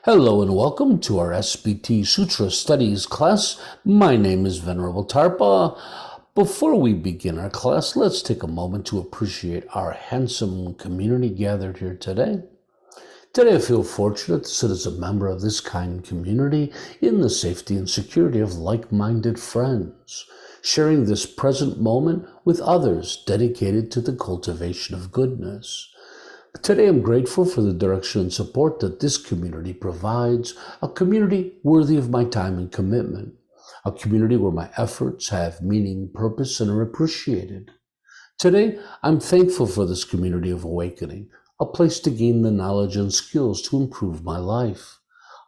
Hello and welcome to our SBT Sutra Studies class. My name is Venerable Tarpa. Before we begin our class, let's take a moment to appreciate our handsome community gathered here today. Today I feel fortunate to sit as a member of this kind community in the safety and security of like-minded friends, sharing this present moment with others dedicated to the cultivation of goodness. Today, I'm grateful for the direction and support that this community provides, a community worthy of my time and commitment, a community where my efforts have meaning, purpose, and are appreciated. Today, I'm thankful for this community of awakening, a place to gain the knowledge and skills to improve my life,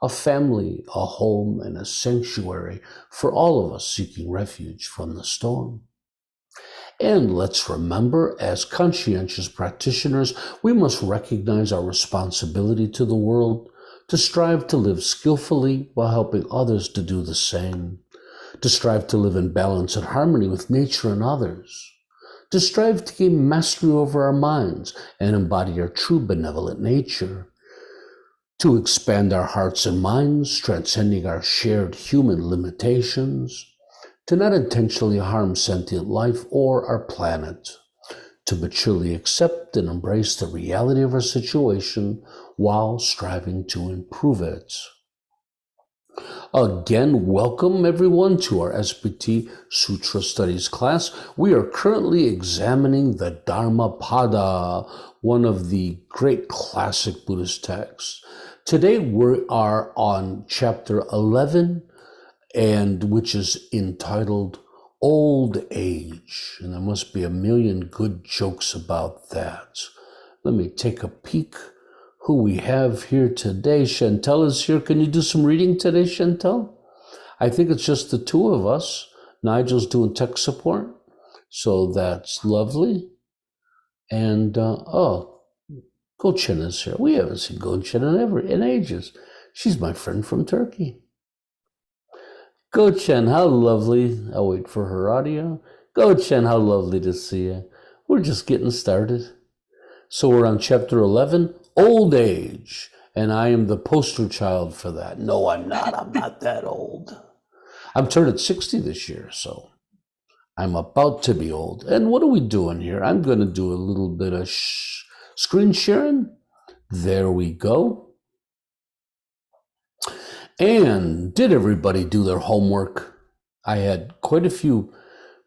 a family, a home, and a sanctuary for all of us seeking refuge from the storm. And let's remember, as conscientious practitioners, we must recognize our responsibility to the world, to strive to live skillfully while helping others to do the same, to strive to live in balance and harmony with nature and others, to strive to gain mastery over our minds and embody our true benevolent nature, to expand our hearts and minds, transcending our shared human limitations, to not intentionally harm sentient life or our planet, to maturely accept and embrace the reality of our situation while striving to improve it. Again, welcome everyone to our SBT Sutra Studies class. We are currently examining the Dhammapada, one of the great classic Buddhist texts. Today we are on chapter 11, and which is entitled Old Age. And there must be a million good jokes about that. Let me take a peek who we have here today. Chantel is here. Can you do some reading today, Chantel? I think it's just the two of us. Nigel's doing tech support, so that's lovely. And, Gochen is here. We haven't seen Gochen in ages. She's my friend from Turkey. Gochen, how lovely. I'll wait for her audio. Gochen, how lovely to see you. We're just getting started. So we're on chapter 11, Old Age, and I am the poster child for that. No, I'm not. I'm not that old. I'm turning 60 this year, so I'm about to be old. And what are we doing here? I'm going to do a little bit of screen sharing. There we go. And did everybody do their homework? I had quite a few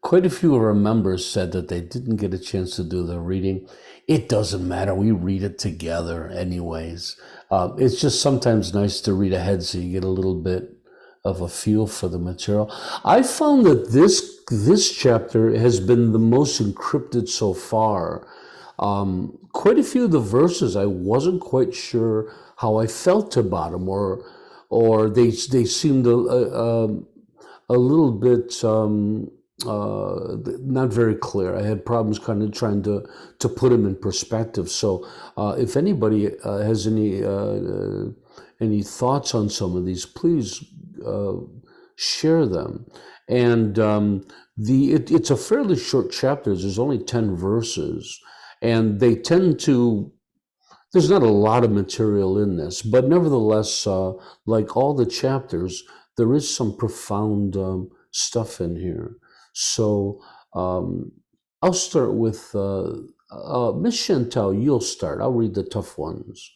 of our members said that they didn't get a chance to do their reading. It doesn't matter. We read it together anyways. It's just sometimes nice to read ahead so you get a little bit of a feel for the material. I found that this chapter has been the most encrypted so far. Quite a few of the verses I wasn't quite sure how I felt about them, or they seemed a little bit not very clear. I had problems kind of trying to put them in perspective. So if anybody has any thoughts on some of these, please share them. And it's a fairly short chapter. There's only 10 verses, and they tend to. There's not a lot of material in this, but nevertheless, like all the chapters, there is some profound stuff in here. So I'll start with Miss Chantal. You'll start. I'll read the tough ones.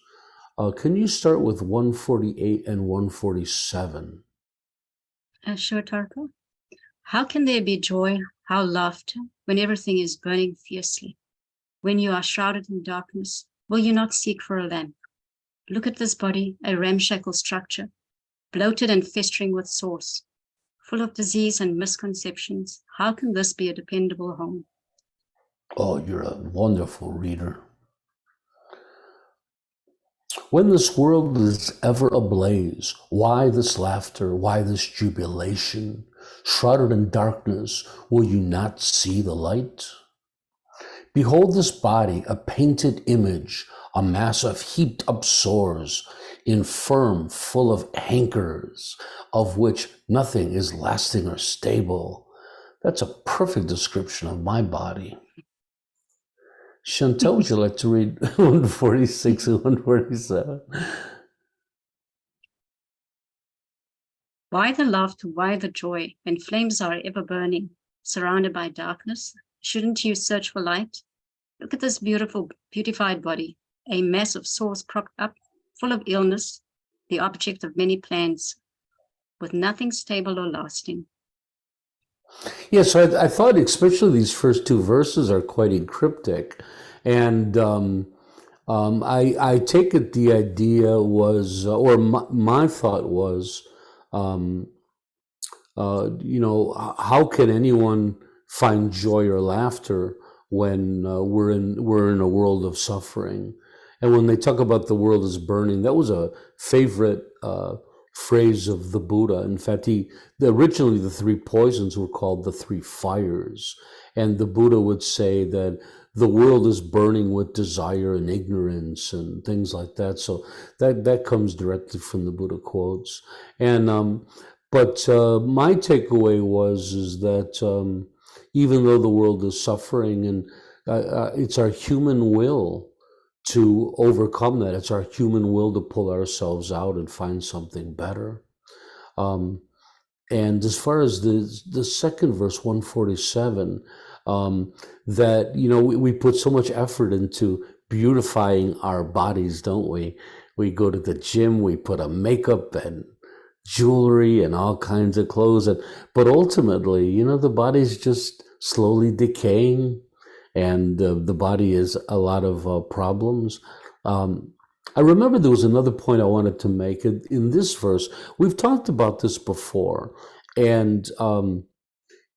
Can you start with 148 and 147? Sure, Tarko. How can there be joy, how laughter, when everything is burning fiercely? When you are shrouded in darkness, will you not seek for a lamp? Look at this body, a ramshackle structure, bloated and festering with sores, full of disease and misconceptions. How can this be a dependable home? Oh, you're a wonderful reader. When this world is ever ablaze, why this laughter, why this jubilation? Shrouded in darkness, will you not see the light? Behold this body, a painted image, a mass of heaped up sores, infirm, full of hankers, of which nothing is lasting or stable. That's a perfect description of my body. Chantal, would you like to read 146 and 147? Why the laughter? Why the joy? When flames are ever burning, surrounded by darkness, shouldn't you search for light? Look at this beautiful, beautified body, a mess of sores propped up, full of illness, the object of many plans, with nothing stable or lasting. Yeah, so I thought especially these first two verses are quite cryptic. And I take it the idea was, or my thought was, how can anyone find joy or laughter when we're in a world of suffering? And when they talk about the world as burning, that was a favorite phrase of the Buddha. In fact, originally the three poisons were called the three fires. And the Buddha would say that the world is burning with desire and ignorance and things like that. So that comes directly from the Buddha quotes. And but my takeaway is that even though the world is suffering, and it's our human will to overcome that. It's our human will to pull ourselves out and find something better. And as far as the second verse, 147, that, we put so much effort into beautifying our bodies, don't we? We go to the gym, we put on makeup and jewelry and all kinds of clothes. But ultimately, the body's just slowly decaying, and the body is a lot of problems. I remember there was another point I wanted to make in this verse. We've talked about this before, and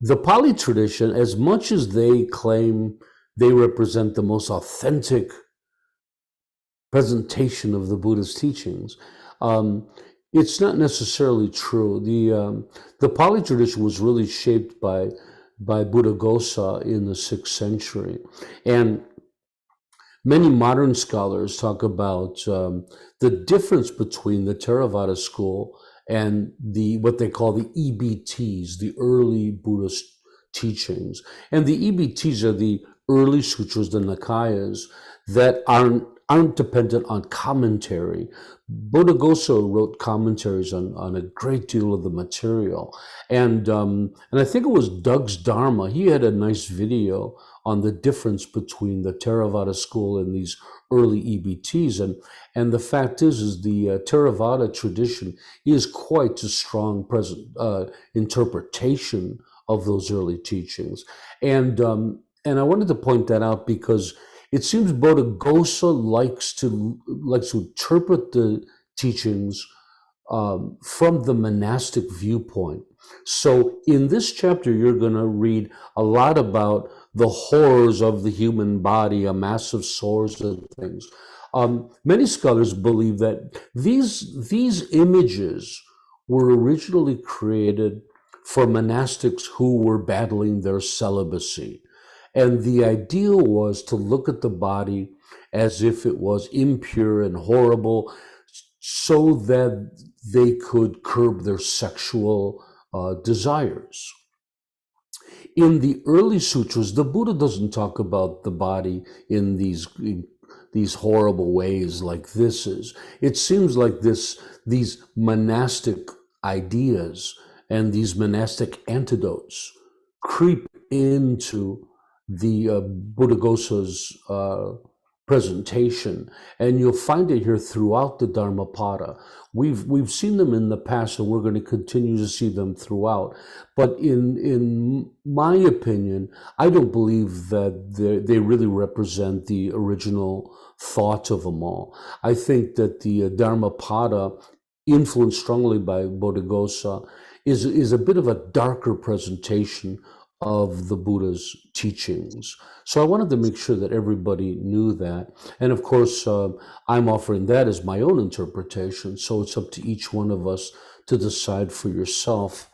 the Pali tradition, as much as they claim they represent the most authentic presentation of the Buddha's teachings, it's not necessarily true. The Pali tradition was really shaped by Buddhaghosa in the 6th century. And many modern scholars talk about the difference between the Theravada school and what they call the EBTs, the early Buddhist teachings. And the EBTs are the early sutras, the Nikayas, that aren't dependent on commentary. Buddhaghosa wrote commentaries on a great deal of the material. And I think it was Doug's Dharma. He had a nice video on the difference between the Theravada school and these early EBTs. And the fact is the Theravada tradition is quite a strong interpretation of those early teachings. And I wanted to point that out because it seems Buddhaghosa likes to interpret the teachings from the monastic viewpoint. So in this chapter, you're going to read a lot about the horrors of the human body, a massive sores and things. Many scholars believe that these images were originally created for monastics who were battling their celibacy. And the ideal was to look at the body as if it was impure and horrible so that they could curb their sexual desires. In the early sutras, the Buddha doesn't talk about the body in these horrible ways like this is. It seems like these monastic ideas and these monastic antidotes creep into the Buddhaghosa's presentation, and you'll find it here throughout the Dhammapada. We've seen them in the past, and we're going to continue to see them throughout. But in my opinion, I don't believe that they really represent the original thought of them all. I think that the Dhammapada, influenced strongly by Buddhaghosa, is a bit of a darker presentation of the Buddha's teachings. So I wanted to make sure that everybody knew that. And of course, I'm offering that as my own interpretation. So it's up to each one of us to decide for yourself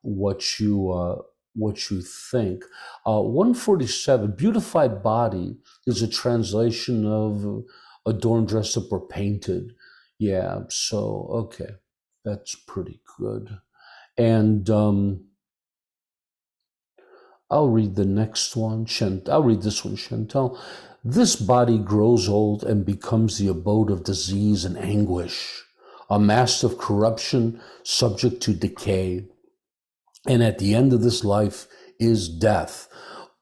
what you think. 147, beautified body is a translation of adorned, dressed up, or painted. Yeah, so, okay, that's pretty good. And I'll read the next one. I'll read this one, Chantal. This body grows old and becomes the abode of disease and anguish. a mass of corruption subject to decay. And at the end of this life is death.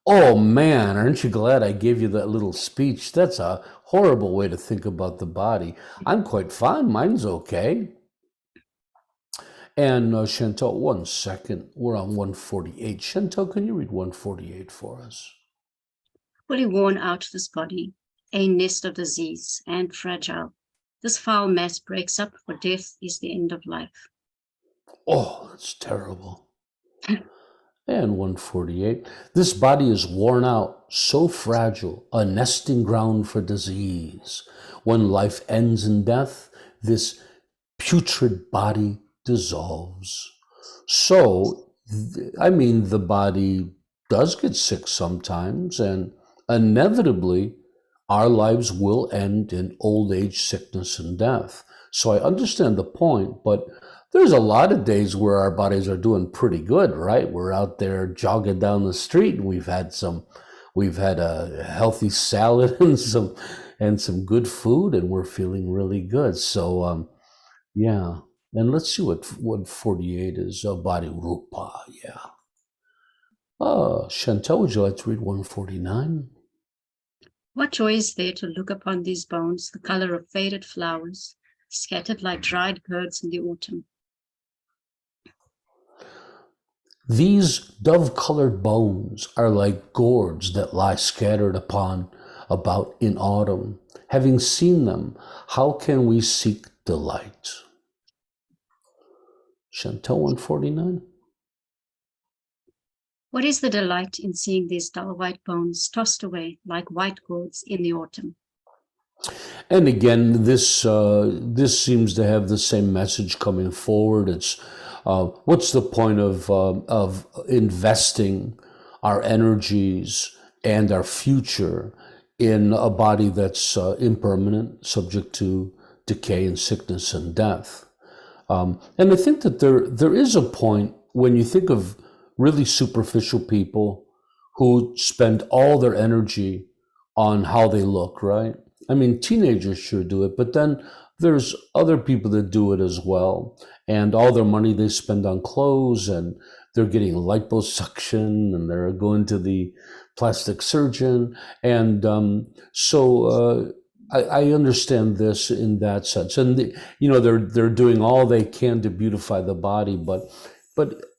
Oh man, aren't you glad I gave you that little speech? That's a horrible way to think about the body. I'm quite fine. Mine's okay. And Chantal, 1 second. We're on 148. Chantal, can you read 148 for us? Fully worn out this body, a nest of disease and fragile. This foul mass breaks up, for death is the end of life. Oh, that's terrible. And 148. This body is worn out, so fragile, a nesting ground for disease. When life ends in death, this putrid body dissolves. So, I mean, the body does get sick sometimes, and inevitably, our lives will end in old age, sickness, and death. So I understand the point, but there's a lot of days where our bodies are doing pretty good, right? We're out there jogging down the street and we've had a healthy salad and some good food and we're feeling really good. So yeah. And let's see what 48 is. Body rupa, yeah. Chantal, would you like to read 149? What joy is there to look upon these bones, the color of faded flowers, scattered like dried curds in the autumn. These dove-colored bones are like gourds that lie scattered about in autumn. Having seen them, how can we seek delight? Chantal 149. What is the delight in seeing these dull white bones tossed away like white gourds in the autumn? And again, this seems to have the same message coming forward. It's what's the point of investing our energies and our future in a body that's impermanent, subject to decay and sickness and death? And I think that there is a point when you think of really superficial people who spend all their energy on how they look, right? I mean, teenagers sure do it, but then there's other people that do it as well. And all their money they spend on clothes, and they're getting liposuction, and they're going to the plastic surgeon. And I understand this in that sense. And they're doing all they can to beautify the body, but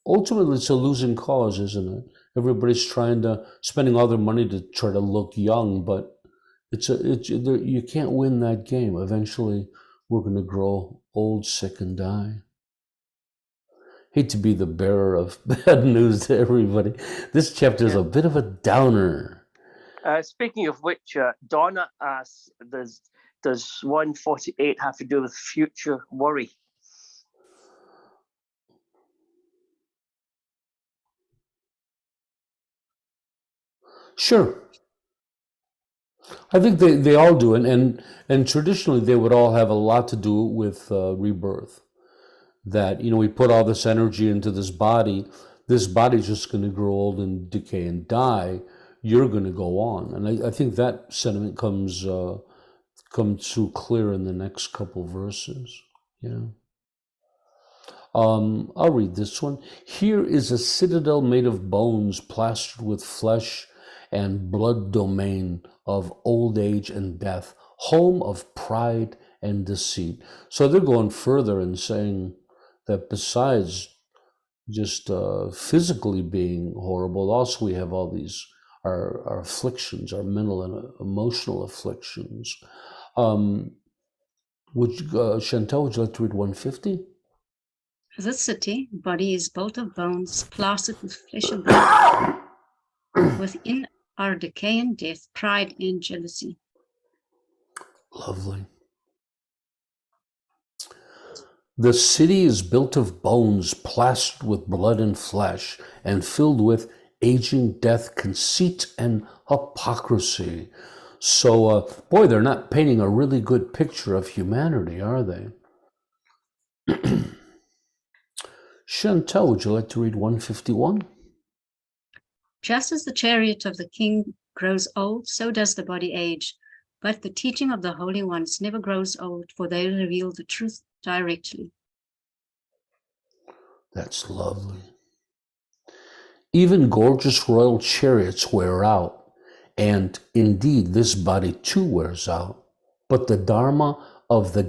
ultimately it's a losing cause, isn't it? Everybody's spending all their money to try to look young, but you can't win that game. Eventually, we're going to grow old, sick, and die. Hate to be the bearer of bad news to everybody. This chapter is a bit of a downer. Speaking of which, Donna asks, does 148 have to do with future worry? Sure. I think they all do, and traditionally they would all have a lot to do with rebirth. That we put all this energy into this body's just going to grow old and decay and die. You're going to go on, and I think that sentiment comes through clear in the next couple verses. Yeah. I'll read this one. Here is a citadel made of bones plastered with flesh and blood domain of old age and death, home of pride and deceit. So they're going further and saying that besides just physically being horrible, also we have all these our afflictions, our mental and emotional afflictions. Chantal, would you like to read 150? This city body is built of bones, plastered with flesh and blood. Within are decay and death, pride and jealousy. Lovely. The city is built of bones, plastered with blood and flesh, and filled with aging, death, conceit, and hypocrisy. So, boy, they're not painting a really good picture of humanity, are they? Chantal, would you like to read 151? Just as the chariot of the king grows old, so does the body age, But the teaching of the holy ones never grows old, for they reveal the truth directly. That's lovely. Even gorgeous royal chariots wear out, and indeed this body too wears out. But the Dharma of the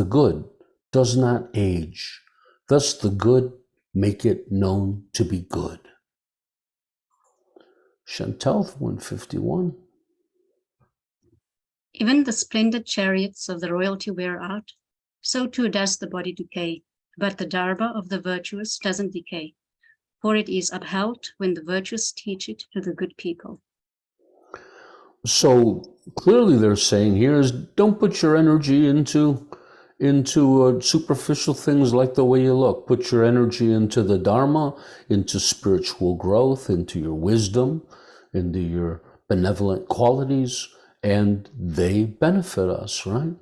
good does not age. Thus the good make it known to be good. Chantal, 151. Even the splendid chariots of the royalty wear out, so too does the body decay. But the Dharma of the virtuous doesn't decay, for it is upheld when the virtuous teach it to the good people. So clearly they're saying here is don't put your energy into superficial things like the way you look. Put your energy into the Dharma, into spiritual growth, into your wisdom, into your benevolent qualities, and they benefit us, right?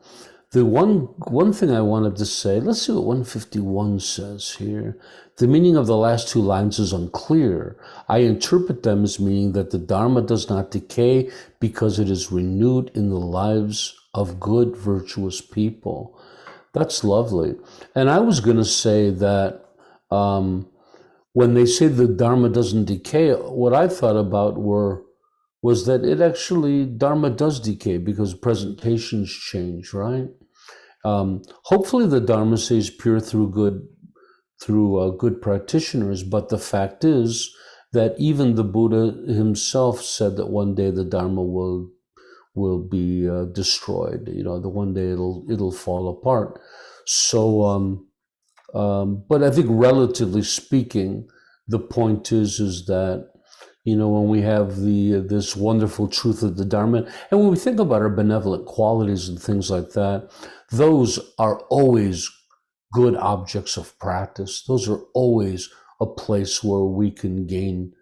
The one thing I wanted to say, let's see what 151 says here. The meaning of the last two lines is unclear. I interpret them as meaning that the Dharma does not decay because it is renewed in the lives of good, virtuous people. That's lovely. And I was going to say that when they say the Dharma doesn't decay, what I thought about was that it actually, Dharma does decay because presentations change, right? Hopefully the Dharma stays pure through good practitioners, but the fact is that even the Buddha himself said that one day the Dharma will be destroyed. You know, the one day it'll fall apart. So, but I think relatively speaking, the point is that, you know, when we have this wonderful truth of the Dharma, and when we think about our benevolent qualities and things like that, those are always good objects of practice. Those are always a place where we can gain,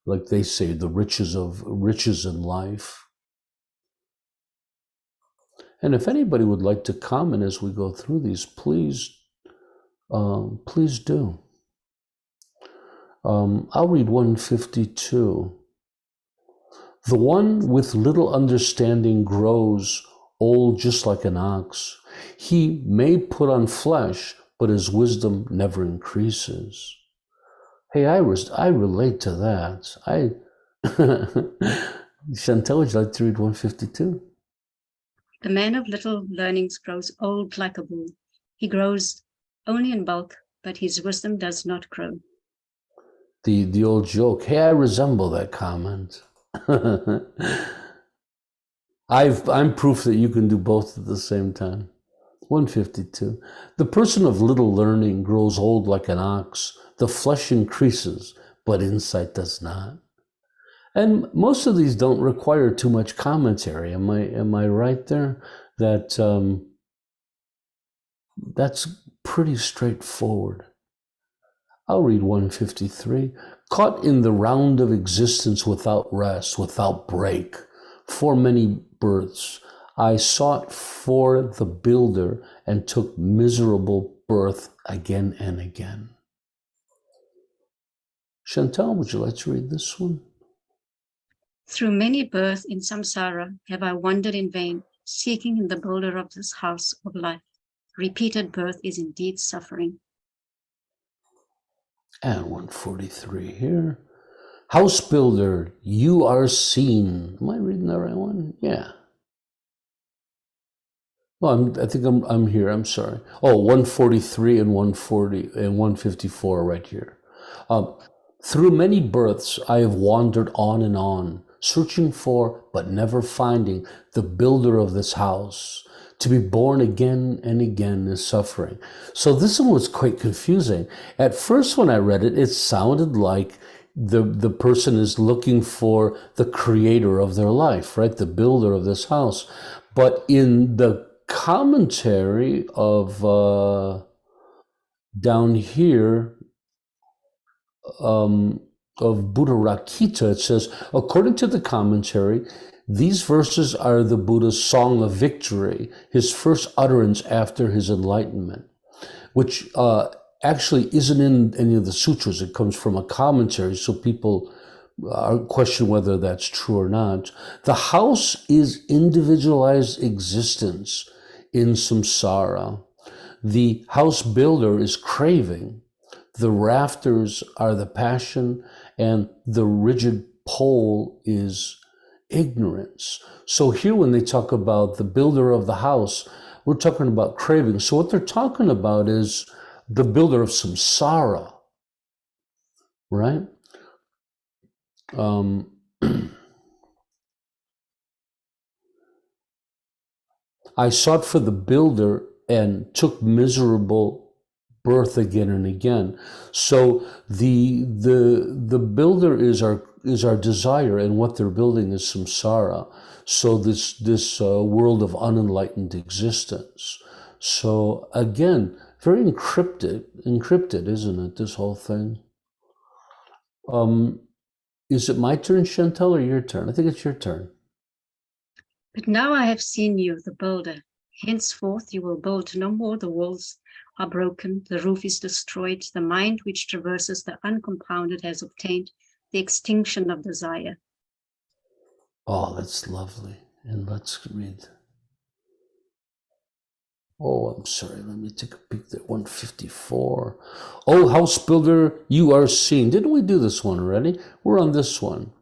like they say, the riches in life. And if anybody would like to comment as we go through these, please do. I'll read 152. The one with little understanding grows old just like an ox. He may put on flesh, but his wisdom never increases. Hey, I relate to that. Chantal, would you like to read 152? The man of little learnings grows old like a bull. He grows only in bulk, but his wisdom does not grow. The old joke, hey, I resemble that comment. I'm proof that you can do both at the same time. 152. The person of little learning grows old like an ox. The flesh increases, but insight does not. And most of these don't require too much commentary. Am I right there? That that's pretty straightforward. I'll read 153. Caught in the round of existence without rest, without break, for many births, I sought for the builder and took miserable birth again and again. Chantal, would you like to read this one? Through many births in samsara have I wandered in vain, seeking in the builder of this house of life. Repeated birth is indeed suffering. And 143 here. House builder, you are seen. Am I reading the right one? Yeah. Well, I think I'm here. I'm sorry. Oh, 143 and 140 and 154 right here. Through many births, I have wandered on, searching for, but never finding, the builder of this house. To be born again and again is suffering. So this one was quite confusing. At first, when I read it, it sounded like the person is looking for the creator of their life, right? The builder of this house. But in the commentary of down here, of Buddhaghosa, it says, according to the commentary, these verses are the Buddha's song of victory, his first utterance after his enlightenment, which actually isn't in any of the sutras. It comes from a commentary, so people question whether that's true or not. The house is individualized existence in samsara. The house builder is craving. The rafters are the passion, and the rigid pole is ignorance. So here when they talk about the builder of the house, we're talking about craving. So what they're talking about is the builder of samsara, right? I sought for the builder and took miserable birth again and again. So the builder is our desire, and what they're building is samsara. So this world of unenlightened existence. So again, very encrypted, isn't it? This whole thing. Is it my turn, Chantal, or your turn? I think it's your turn. But now I have seen you, the builder. Henceforth you will build no more. The walls are broken, the roof is destroyed. The mind which traverses the uncompounded has obtained the extinction of desire. Oh, that's lovely. And let's read. Oh, I'm sorry. Let me take a peek at 154. Oh, house builder, you are seen. Didn't we do this one already? We're on this one.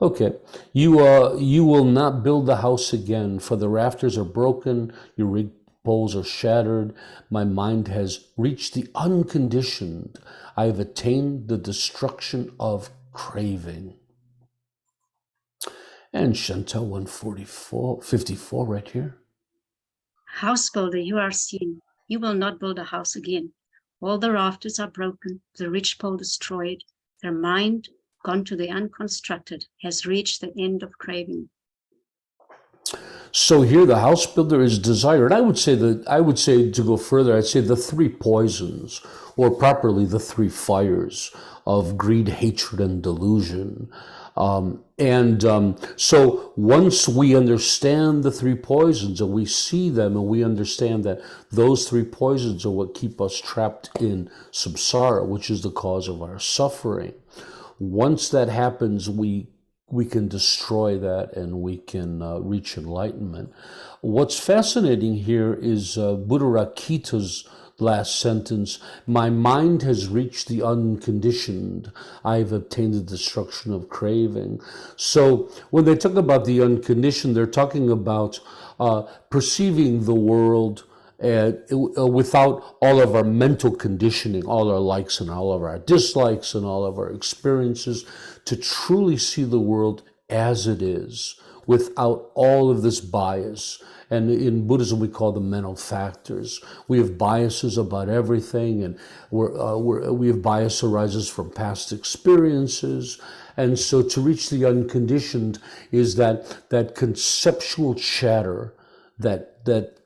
Okay, you will not build the house again, for the rafters are broken, your rig poles are shattered. My mind has reached the unconditioned. I have attained the destruction of craving. And Chantal 154 right here. House builder, you are seen. You will not build a house again. All the rafters are broken, the ridge pole destroyed. Their mind, gone to the unconstructed, has reached the end of craving. So here the house builder is desire. And I would say to go further, I'd say the three poisons, or properly the three fires of greed, hatred, and delusion. So once we understand the three poisons and we see them and we understand that those three poisons are what keep us trapped in samsara, which is the cause of our suffering. Once that happens, we can destroy that and we can reach enlightenment. What's fascinating here is Buddharakkhita's last sentence. My mind has reached the unconditioned. I've obtained the destruction of craving. So when they talk about the unconditioned, they're talking about perceiving the world without all of our mental conditioning, all our likes and all of our dislikes and all of our experiences, to truly see the world as it is, without all of this bias. And in Buddhism, we call them mental factors. We have biases about everything, and we have bias arises from past experiences. And so to reach the unconditioned is that conceptual chatter that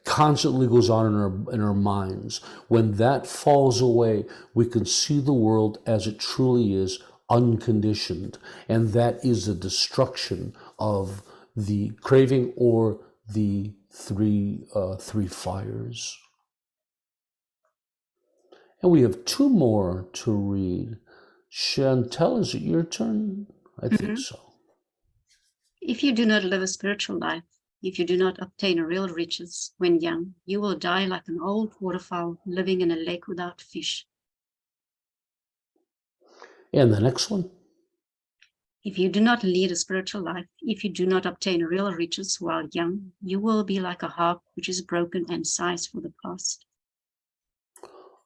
constantly goes on in our minds. When that falls away, we can see the world as it truly is, unconditioned. And that is the destruction of the craving or the three fires. And we have two more to read. Chantal, is it your turn? I think so. If you do not live a spiritual life, if you do not obtain real riches when young, you will die like an old waterfowl living in a lake without fish. And the next one. If you do not lead a spiritual life, if you do not obtain real riches while young, you will be like a harp which is broken and sighs for the past.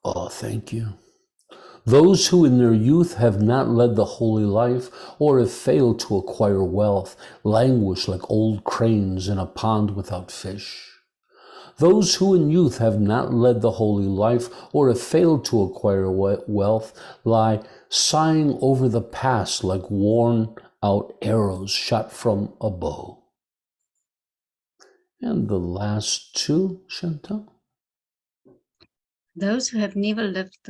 Oh, thank you. Those who in their youth have not led the holy life or have failed to acquire wealth languish like old cranes in a pond without fish. Those who in youth have not led the holy life or have failed to acquire wealth lie sighing over the past like worn out arrows shot from a bow. And the last two, Chantal. Those who have never lived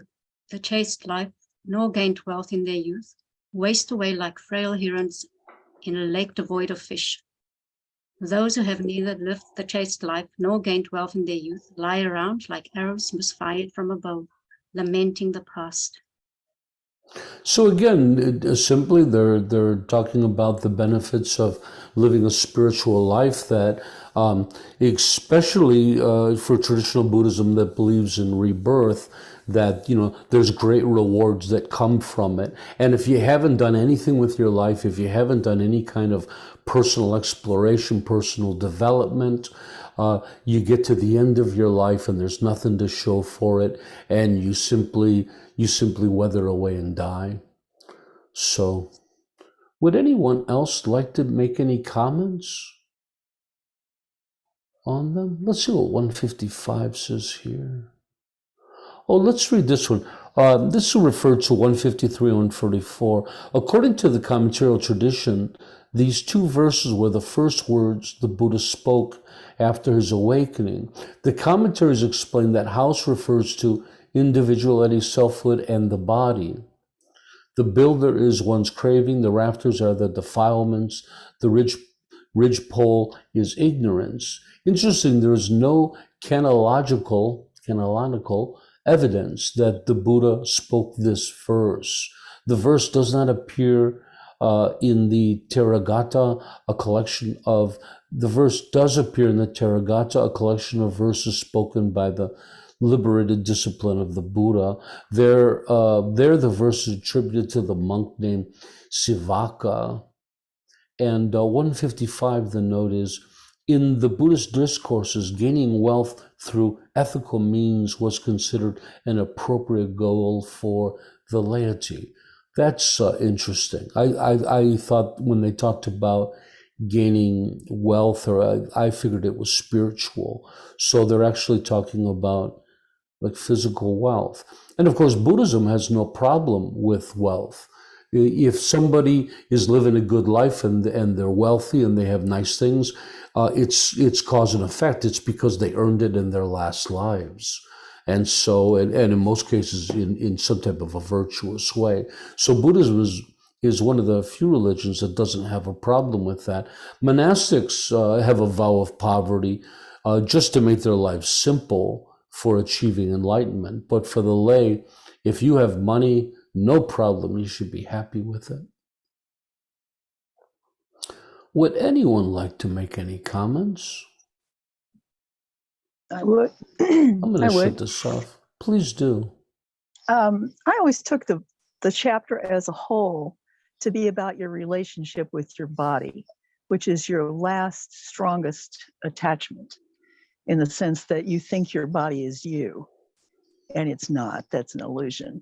the chaste life nor gained wealth in their youth waste away like frail herons in a lake devoid of fish. Those who have neither lived the chaste life nor gained wealth in their youth lie around like arrows misfired from a bow, lamenting the past. So again, simply they're talking about the benefits of living a spiritual life that, especially for traditional Buddhism that believes in rebirth, that there's great rewards that come from it. And if you haven't done anything with your life, if you haven't done any kind of personal exploration, personal development, you get to the end of your life and there's nothing to show for it, and you simply wither away and die. So, would anyone else like to make any comments on them? Let's see what 155 says here. Oh, let's read this one. This will refer to 153 and 144. According to the commentarial tradition, these two verses were the first words the Buddha spoke after his awakening. The commentaries explain that house refers to individuality, selfhood, and the body. The builder is one's craving, the rafters are the defilements, the ridgepole is ignorance. Interesting, there is no canonical evidence that the Buddha spoke this verse. The verse does not appear in the Theravada, the verse does appear in the Theravada, a collection of verses spoken by the liberated discipline of the Buddha. There the verse is attributed to the monk named Sivaka. And 155, the note is, in the Buddhist discourses, gaining wealth through ethical means was considered an appropriate goal for the laity. That's interesting. I thought when they talked about gaining wealth, or I figured it was spiritual. So they're actually talking about like physical wealth. And of course, Buddhism has no problem with wealth. If somebody is living a good life and they're wealthy and they have nice things, it's cause and effect. It's because they earned it in their last lives. And so, and in most cases, in some type of a virtuous way. So Buddhism is one of the few religions that doesn't have a problem with that. Monastics have a vow of poverty just to make their lives simple for achieving enlightenment. But for the lay, if you have money, no problem, you should be happy with it. Would anyone like to make any comments? I would. I'm going to shut this off. Please do. I always took the chapter as a whole to be about your relationship with your body, which is your last, strongest attachment, in the sense that you think your body is you, and it's not. That's an illusion.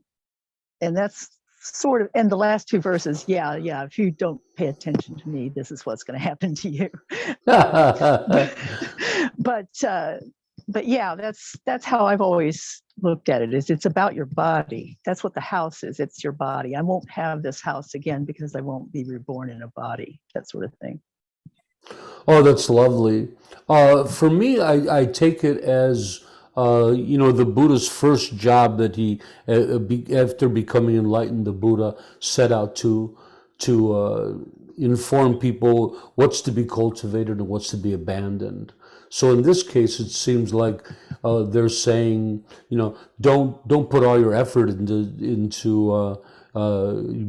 And that's sort of, and the last two verses, yeah, if you don't pay attention to me, this is what's going to happen to you. But yeah, that's how I've always looked at it, is it's about your body. That's what the house is. It's your body. I won't have this house again because I won't be reborn in a body, that sort of thing. Oh, that's lovely. For me, I take it as, the Buddha's first job that he, after becoming enlightened, the Buddha set out to inform people what's to be cultivated and what's to be abandoned. So in this case, it seems like they're saying, don't put all your effort into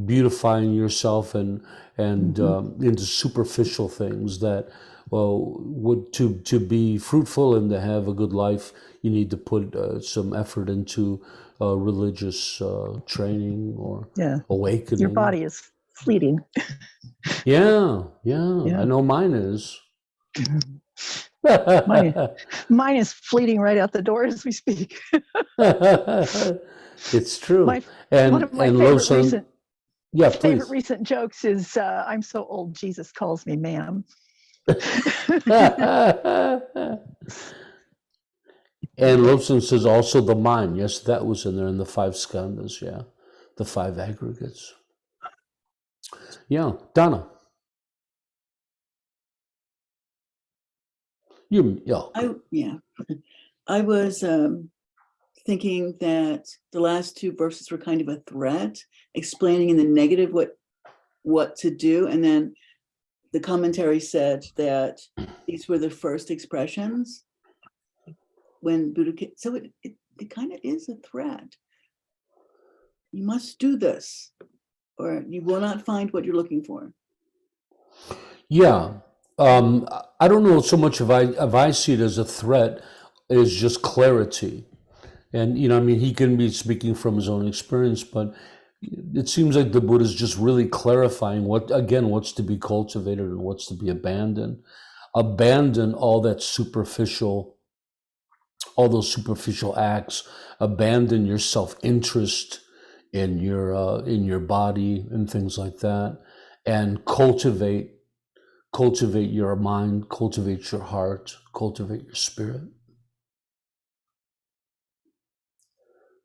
beautifying yourself and into superficial things that, to be fruitful and to have a good life, you need to put some effort into religious training or awakening. Your body is fleeting. Yeah. I know mine is. Mine is fleeting right out the door as we speak. It's true. One of my favorite please. recent jokes is, I'm so old, Jesus calls me ma'am. And Lobson says also the mind. Yes, that was in there in the 5 skandhas. Yeah, the 5 aggregates. Yeah, Donna. I was thinking that the last 2 verses were kind of a threat, explaining in the negative what to do, and then the commentary said that these were the first expressions when Buddha came. So it kind of is a threat. you must do this, or you will not find what you're looking for. Yeah. I don't know so much if I see it as a threat, is just clarity. And, I mean, he can be speaking from his own experience, but it seems like the Buddha is just really clarifying what's to be cultivated and what's to be abandoned. Abandon all those superficial acts. Abandon your self-interest in your body and things like that, and cultivate your mind, cultivate your heart, cultivate your spirit.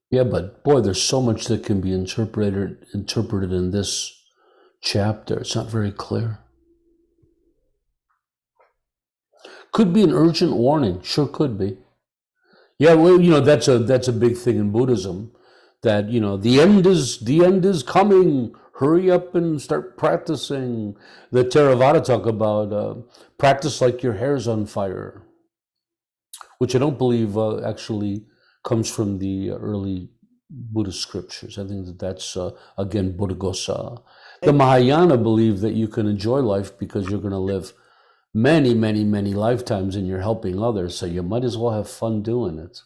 Yeah, but boy, there's so much that can be interpreted in this chapter. It's not very clear. Could be an urgent warning. Sure could be. Yeah, well, that's a big thing in Buddhism, that the end is coming. Hurry up and start practicing. The Theravada talk about practice like your hair's on fire, which I don't believe actually comes from the early Buddhist scriptures. I think that's again Buddhaghosa. The Mahayana believe that you can enjoy life because you're going to live many, many, many lifetimes and you're helping others, so you might as well have fun doing it.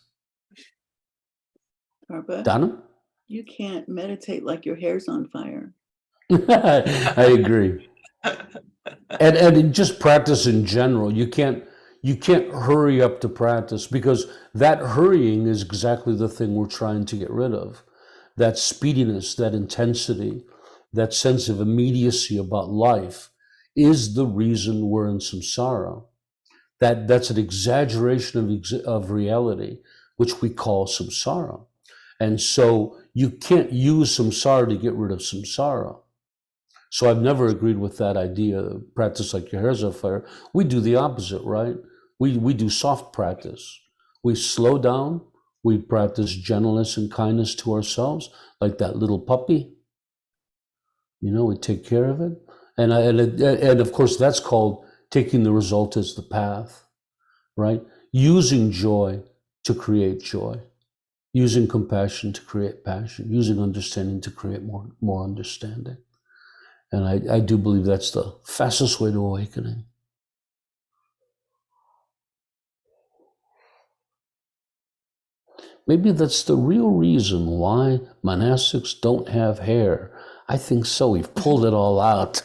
Tarpa, Donna? you can't meditate like your hair's on fire. I agree. And just practice in general. You can't hurry up to practice, because that hurrying is exactly the thing we're trying to get rid of. That speediness, that intensity, that sense of immediacy about life is the reason we're in samsara. That's an exaggeration of reality, which we call samsara. And so you can't use samsara to get rid of samsara. So I've never agreed with that idea, practice like your hair's on fire. We do the opposite, right? We do soft practice. We slow down. We practice gentleness and kindness to ourselves, like that little puppy. We take care of it. And of course, that's called taking the result as the path, right? Using joy to create joy. Using compassion to create passion. Using understanding to create more understanding. And I do believe that's the fastest way to awakening. Maybe that's the real reason why monastics don't have hair. I think so. We've pulled it all out.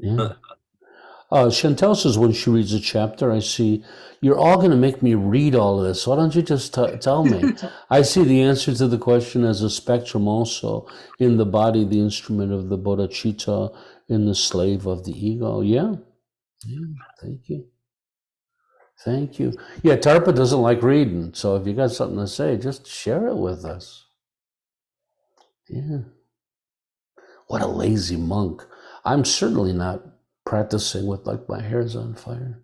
Yeah. Chantel says when she reads a chapter, I see, you're all going to make me read all of this. Why don't you just tell me? I see the answer to the question as a spectrum also. In the body, the instrument of the bodhicitta, in the slave of the ego. Yeah. Thank you. Thank you. Yeah, Tarpa doesn't like reading. So if you got something to say, just share it with us. Yeah. What a lazy monk. I'm certainly not practicing with like my hair's on fire.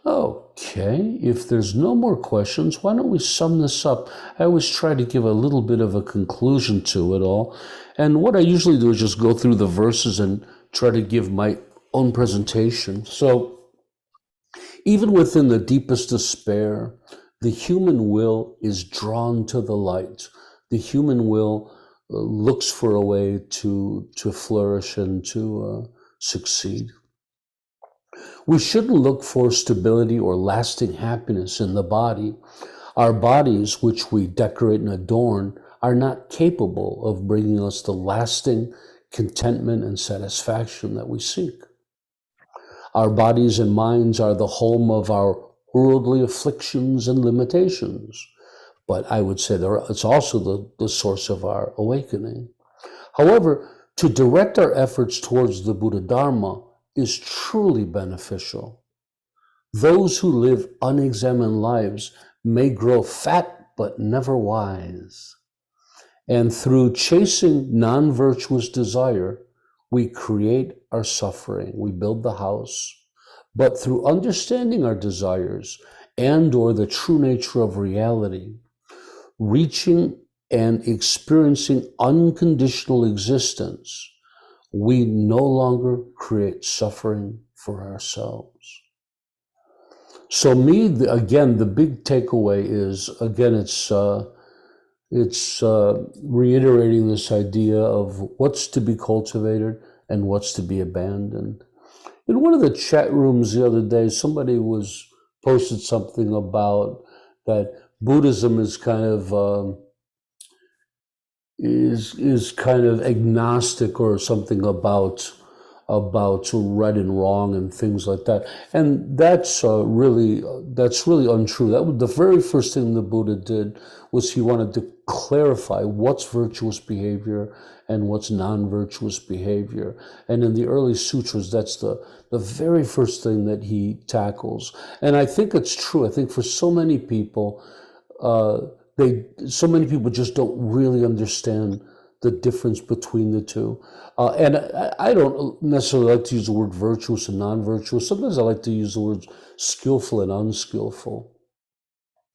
Okay, if there's no more questions, why don't we sum this up? I always try to give a little bit of a conclusion to it all. And what I usually do is just go through the verses and try to give my own presentation. So even within the deepest despair, the human will is drawn to the light. The human will looks for a way to flourish and to succeed. We shouldn't look for stability or lasting happiness in the body. Our bodies, which we decorate and adorn, are not capable of bringing us the lasting contentment and satisfaction that we seek. Our bodies and minds are the home of our worldly afflictions and limitations. But I would say it's also the source of our awakening. However, to direct our efforts towards the Buddhadharma is truly beneficial. Those who live unexamined lives may grow fat but never wise. And through chasing non-virtuous desire, we create our suffering. We build the house. But through understanding our desires and/or the true nature of reality, reaching and experiencing unconditional existence, we no longer create suffering for ourselves. So me, again, the big takeaway is, again, it's reiterating this idea of what's to be cultivated and what's to be abandoned. In one of the chat rooms the other day, somebody was posted something about that Buddhism is kind of is kind of agnostic or something about right and wrong and things like that, and that's really untrue. That was the very first thing the Buddha did, was he wanted to clarify what's virtuous behavior and what's non-virtuous behavior. And in the early sutras, that's the very first thing that he tackles. And I think it's true. I think for so many people, so many people just don't really understand the difference between the two. And I don't necessarily like to use the word virtuous and non-virtuous. Sometimes I like to use the words skillful and unskillful,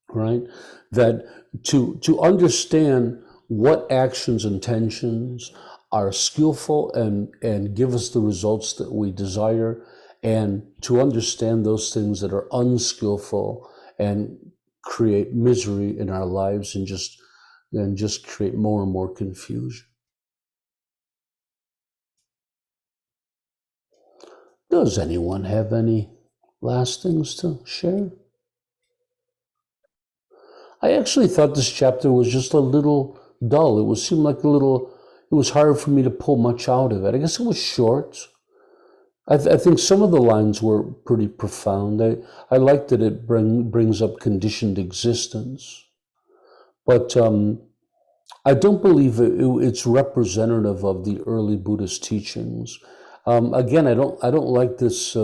right? That to understand what actions and intentions are skillful and give us the results that we desire, and to understand those things that are unskillful and create misery in our lives and just create more and more confusion. Does anyone have any last things to share? I actually thought this chapter was just a little dull. It seemed like it was hard for me to pull much out of it. I guess it was short. I think some of the lines were pretty profound. I like that it brings up conditioned existence. But I don't believe it's representative of the early Buddhist teachings. Again, I don't like this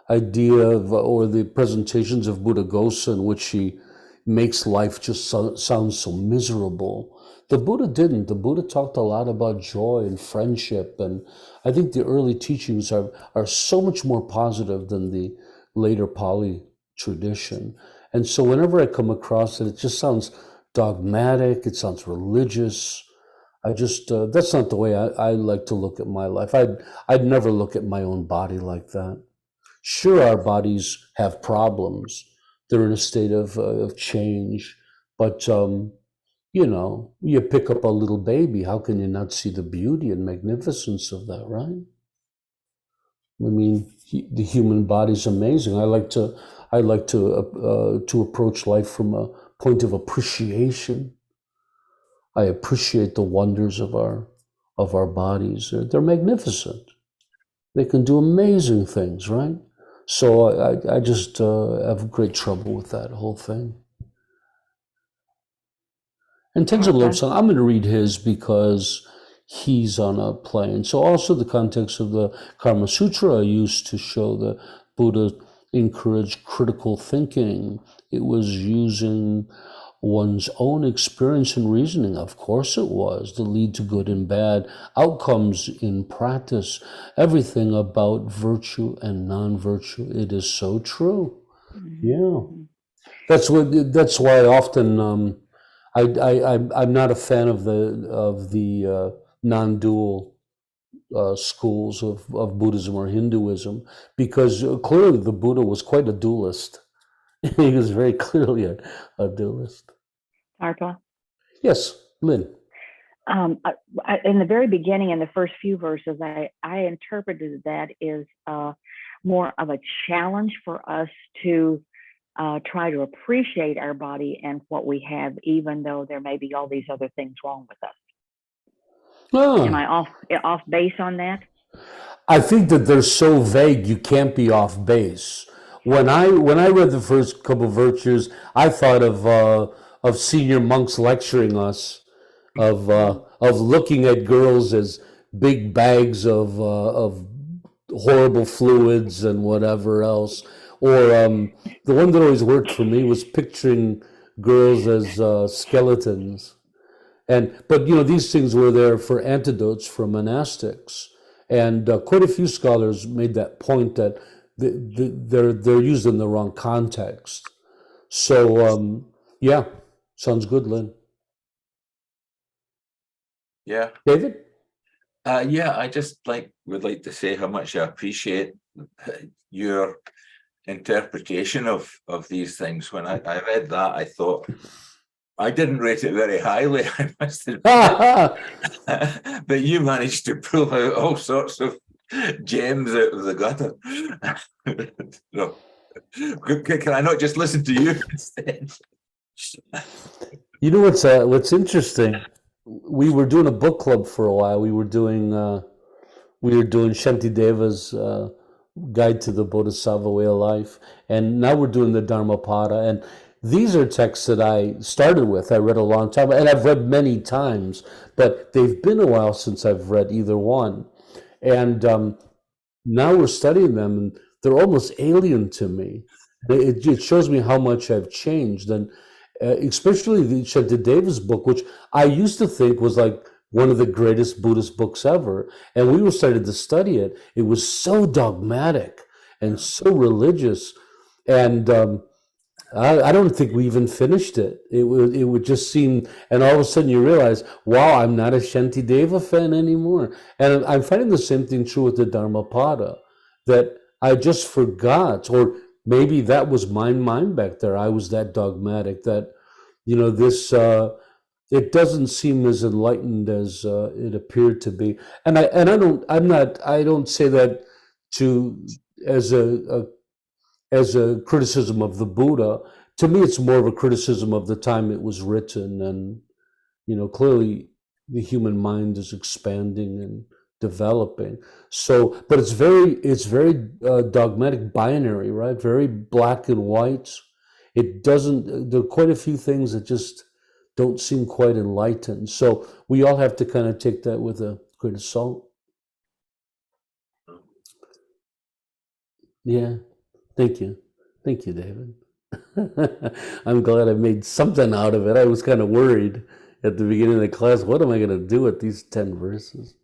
idea of, or the presentations of Buddhaghosa in which he makes life just sound so miserable. The Buddha didn't. The Buddha talked a lot about joy and friendship, and I think the early teachings are so much more positive than the later Pali tradition. And so whenever I come across it, it just sounds dogmatic, it sounds religious. I just, that's not the way I like to look at my life. I'd never look at my own body like that. Sure, our bodies have problems. They're in a state of change. But, you pick up a little baby, how can you not see the beauty and magnificence of that, right? I mean, the human body's amazing. I like to approach life from a point of appreciation. I appreciate the wonders of our bodies. They're magnificent. They can do amazing things, right? So I just have great trouble with that whole thing. And Tenzin Lobsang, I'm going to read his because he's on a plane. So also the context of the Karma Sutra used to show that Buddha encouraged critical thinking. It was using one's own experience and reasoning, of course it was, to lead to good and bad outcomes in practice. Everything about virtue and non-virtue. It is so true. Yeah. That's why often I'm not a fan of the non-dual schools of Buddhism or Hinduism, because clearly the Buddha was quite a dualist. He was very clearly a dualist. Tarpa? Yes, Lynn. In the very beginning, in the first few verses, I interpreted that as more of a challenge for us to try to appreciate our body and what we have, even though there may be all these other things wrong with us. Oh. Am I off base on that? I think that they're so vague you can't be off base. When I read the first couple of virtues, I thought of senior monks lecturing us, of looking at girls as big bags of horrible fluids and whatever else. Or the one that always worked for me was picturing girls as skeletons. But these things were there for antidotes for monastics. And quite a few scholars made that point that they're used in the wrong context. So yeah, sounds good, Lynn. Yeah, David. Yeah, I just would like to say how much I appreciate your interpretation of these things. When I read that, I thought, I didn't rate it very highly, I must admit. But you managed to pull out all sorts of gems out of the gutter. No. Can I not just listen to you instead? You know what's interesting? We were doing a book club for a while. We were doing Shantideva's Guide to the Bodhisattva Way of Life, and now we're doing the Dhammapada. And these are texts that I started with. I read a long time, and I've read many times, but they've been a while since I've read either one. And now we're studying them, and they're almost alien to me. It shows me how much I've changed, and especially the Shantideva's book, which I used to think was like one of the greatest Buddhist books ever. And we were starting to study it. It was so dogmatic and so religious. And I don't think we even finished it. It would just seem, and all of a sudden you realize, wow, I'm not a Shantideva fan anymore. And I'm finding the same thing true with the Dhammapada, that I just forgot, or maybe that was my mind back there. I was that dogmatic that, this, it doesn't seem as enlightened as it appeared to be. And I don't say that as a criticism of the Buddha. To me, it's more of a criticism of the time it was written. And, clearly the human mind is expanding and developing. So, but it's very dogmatic, binary, right? Very black and white. There are quite a few things that just don't seem quite enlightened. So we all have to kind of take that with a grain of salt. Yeah. Thank you, David. I'm glad I made something out of it. I was kind of worried at the beginning of the class, what am I going to do with these 10 verses?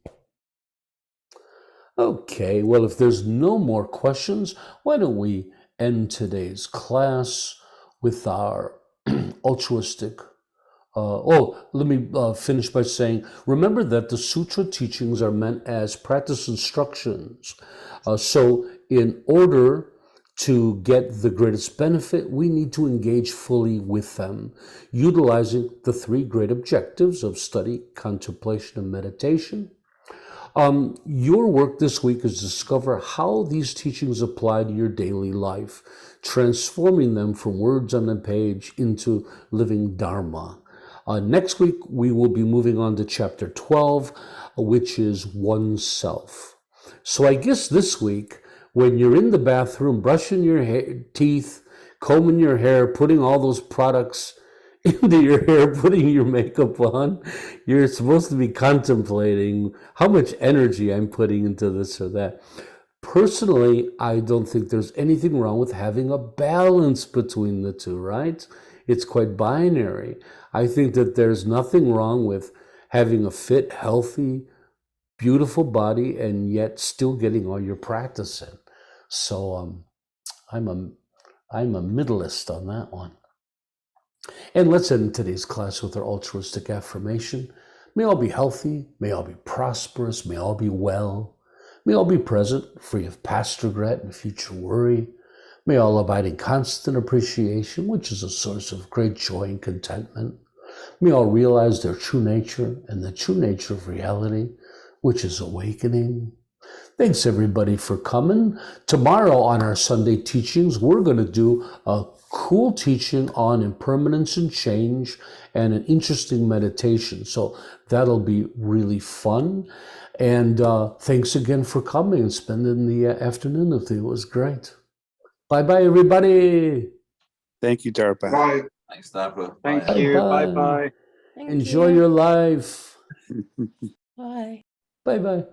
Okay, well, if there's no more questions, why don't we end today's class with our altruistic. Let me finish by saying, remember that the sutra teachings are meant as practice instructions. So in order to get the greatest benefit, we need to engage fully with them, utilizing the 3 great objectives of study, contemplation, and meditation. Your work this week is to discover how these teachings apply to your daily life, transforming them from words on the page into living Dharma. Next week, we will be moving on to chapter 12, which is oneself. So I guess this week, when you're in the bathroom, brushing your teeth, combing your hair, putting all those products into your hair, putting your makeup on, you're supposed to be contemplating how much energy I'm putting into this or that. Personally, I don't think there's anything wrong with having a balance between the two, right? It's quite binary. I think that there's nothing wrong with having a fit, healthy, beautiful body and yet still getting all your practice in. So I'm a middleist on that one. And let's end today's class with our altruistic affirmation. May all be healthy, may all be prosperous, may all be well, may all be present, free of past regret and future worry. May all abide in constant appreciation, which is a source of great joy and contentment. May all realize their true nature and the true nature of reality, which is awakening. Thanks everybody for coming. Tomorrow on our Sunday teachings, we're going to do a cool teaching on impermanence and change and an interesting meditation. So that'll be really fun. And thanks again for coming and spending the afternoon with me. It was great. Bye-bye, everybody. Thank you, Darpa. Bye. Thanks, Darpa. Thank you. Bye-bye. Enjoy your life. Bye. Bye-bye.